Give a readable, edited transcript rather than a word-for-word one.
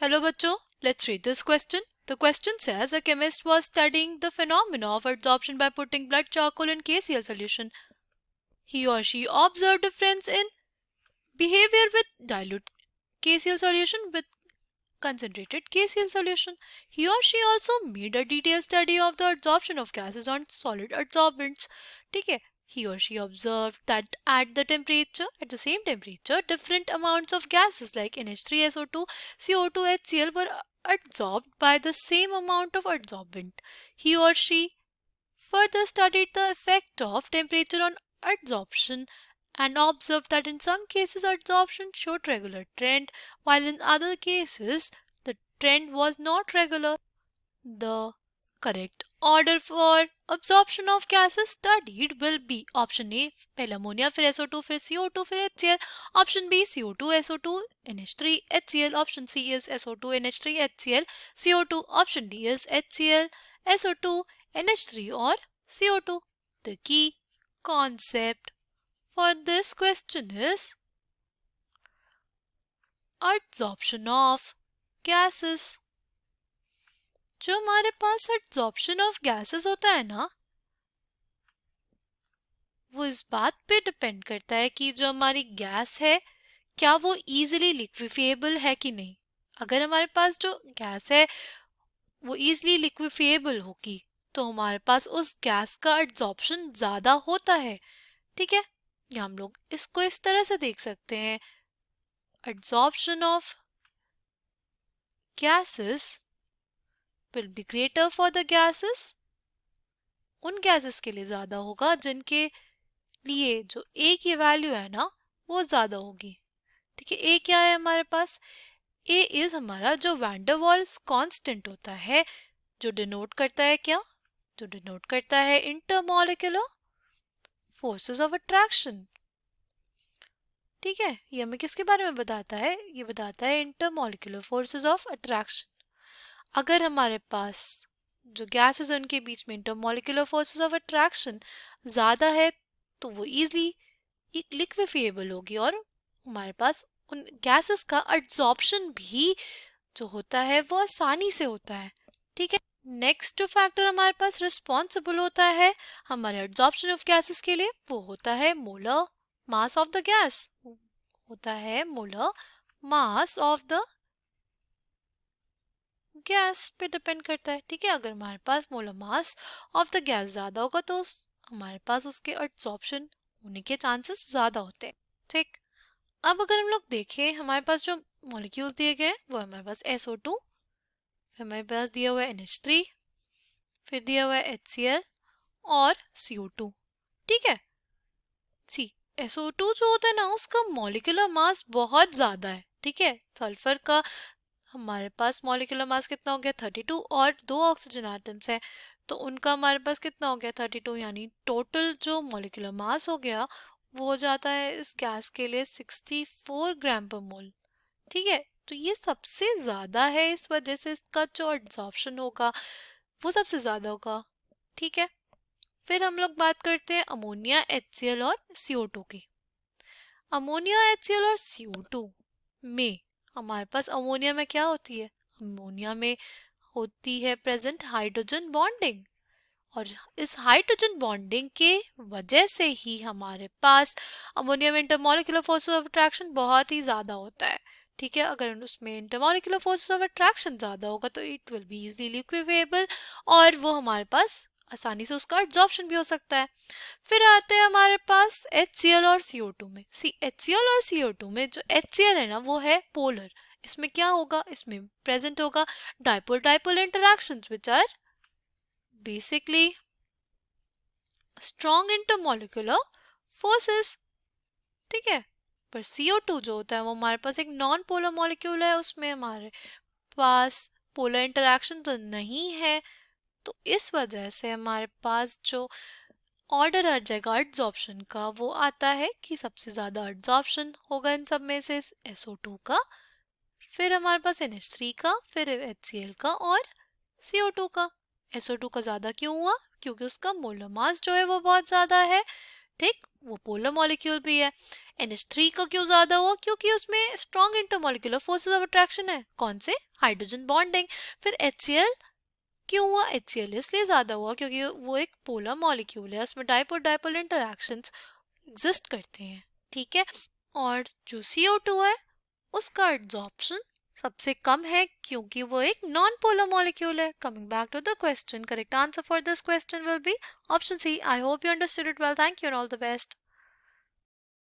Hello बच्चों, let's read this question. The question says a chemist was studying the phenomena of adsorption by putting blood charcoal in KCl solution. He or she observed difference in behavior with dilute KCl solution with concentrated KCl solution. He or she also made a detailed study of the adsorption of gases on solid adsorbents. ठीक है? He or she observed that at the same temperature, different amounts of gases like NH3SO2, CO2, HCl were adsorbed by the same amount of adsorbent. He or she further studied the effect of temperature on adsorption and observed that in some cases adsorption showed regular trend, while in other cases the trend was not regular. The correct order for absorption of gases studied will be option A पहले ammonia फिर SO2 फिर CO2 फिर HCl, option B CO2 SO2 NH3 HCl, option C is SO2 NH3 HCl CO2, option D is HCl SO2 NH3 or CO2. The key concept for this question is adsorption of gases. जो हमारे पास absorption of gases होता है ना, वो इस बात पे depend करता है कि जो हमारी गैस है क्या वो इजीली लिक्विफिएबल है कि नहीं. अगर हमारे पास जो गैस है वो इजीली लिक्विफिएबल होगी तो हमारे पास उस गैस का एब्जॉर्प्शन ज़्यादा होता है. ठीक है, या हम लोग इसको इस तरह से देख सकते हैं, absorption of gases will be greater for the gases. उन गैसेस के लिए ज़्यादा होगा जिनके लिए जो A की वैल्यू है ना वो ज़्यादा होगी. ठीक है, A क्या है हमारे पास? A इज़ हमारा जो वैंडरवाल्स कांस्टेंट होता है, जो डिनोट करता है क्या? जो डिनोट करता है इंटरमॉलिक्यूलर फोर्सेस ऑफ अट्रैक्शन. ठीक है, ये हमें किसके बारे में बताता है? ये बताता है इंटरमॉलिक्यूलर फोर्सेस ऑफ अट्रैक्शन. अगर हमारे पास जो गैसेस हैं उनके बीच में इंटरमॉलिक्यूलर फोर्सेस ऑफ अट्रैक्शन ज़्यादा है तो वो ईजिली लिक्विफिएबल होगी और हमारे पास उन गैसेस का एब्जॉर्प्शन भी जो होता है वो आसानी से होता है. ठीक है, नेक्स्ट जो फैक्टर हमारे पास रिस्पॉन्सिबल होता है हमारे एब्जॉर्प्शन ऑफ गैसेस के लिए वो होता है molar mass of the gas. होता है molar mass of the gas पे डिपेंड करता है. ठीक है, अगर हमारे पास molar mass of the gas ज़्यादा होगा तो हमारे पास उसके एब्जॉर्प्शन होने के चांसेस ज़्यादा होते हैं. ठीक, अब अगर हम लोग देखें हमारे पास जो मॉलिक्यूल्स दिए गए वो हमारे पास SO2, हमारे पास दिया हुआ है NH3, फिर दिया हुआ है HCl और CO2. ठीक है, सी SO2 जो होता है ना उसका मॉलिक्यूलर मास बहुत ज़्यादा है. ठीक है, सल्फर का हमारे पास मॉलिक्यूलर मास कितना हो गया 32 और 2 ऑक्सीजन एटम्स है तो उनका हमारे पास कितना हो गया 32, यानी टोटल जो मॉलिक्यूलर मास हो गया वो हो जाता है इस गैस के लिए 64 ग्राम पर मोल. ठीक है, तो ये सबसे ज़्यादा है, इस वजह से इसका जो एब्जॉर्प्शन होगा वो सबसे ज़्यादा होगा. ठीक है, फिर हम लोग बात करते हैं अमोनिया HCl और CO2 की. अमोनिया HCl और CO2 में हमारे पास अमोनिया में क्या होती है? अमोनिया में होती है प्रेजेंट हाइड्रोजन बॉन्डिंग और इस हाइड्रोजन बॉन्डिंग के वजह से ही हमारे पास अमोनिया में इंटरमॉलिक्यूलर फोर्स ऑफ अट्रैक्शन बहुत ही ज़्यादा होता है. ठीक है, अगर उसमें इंटरमॉलिक्यूलर फोर्स ऑफ अट्रैक्शन ज़्यादा होगा तो इट विल बी इजीली लिक्विफिएबल और वो हमारे पास आसानी से उसका एब्जॉर्प्शन भी हो सकता है. फिर आते हैं हमारे पास HCl और CO2 में. HCl और CO2 में जो HCl है ना वो है पोलर. इसमें क्या होगा? इसमें प्रेजेंट होगा dipole dipole interactions which are basically strong intermolecular forces. ठीक है, पर CO2 जो होता है वो हमारे पास एक नॉन पोलर मॉलिक्यूल है, उसमें हमारे पास पोलर इंटरैक्शन तो नहीं है तो इस वजह से हमारे पास जो ऑर्डर आ जाएगा एब्जॉर्प्शन का वो आता है कि सबसे ज़्यादा एब्जॉर्प्शन होगा इन सब में से SO2 का, फिर हमारे पास NH3 का, फिर HCl का और CO2 का. SO2 का ज़्यादा क्यों हुआ? क्योंकि उसका मोलर मास जो है वो बहुत ज़्यादा है. ठीक, वो पोलर मॉलिक्यूल भी है। NH3 का क्यों ज्यादा हुआ? क्योंकि उसमें strong intermolecular forces of attraction है। कौन से? Hydrogen bonding. फिर HCl क्यों हुआ? HCl इसलिए ज्यादा हुआ क्योंकि वो एक पोलर मॉलिक्यूल है, उसमें डाइपोल डाइपोल इंटरैक्शंस एग्जिस्ट करते हैं। ठीक है, और जो CO2 है उसका एब्जॉर्प्शन सबसे कम है क्योंकि वो एक नॉन पोलर मॉलिक्यूल है। Coming back to the question, correct answer for this question will be option C. I hope you understood it well. Thank you and all the best.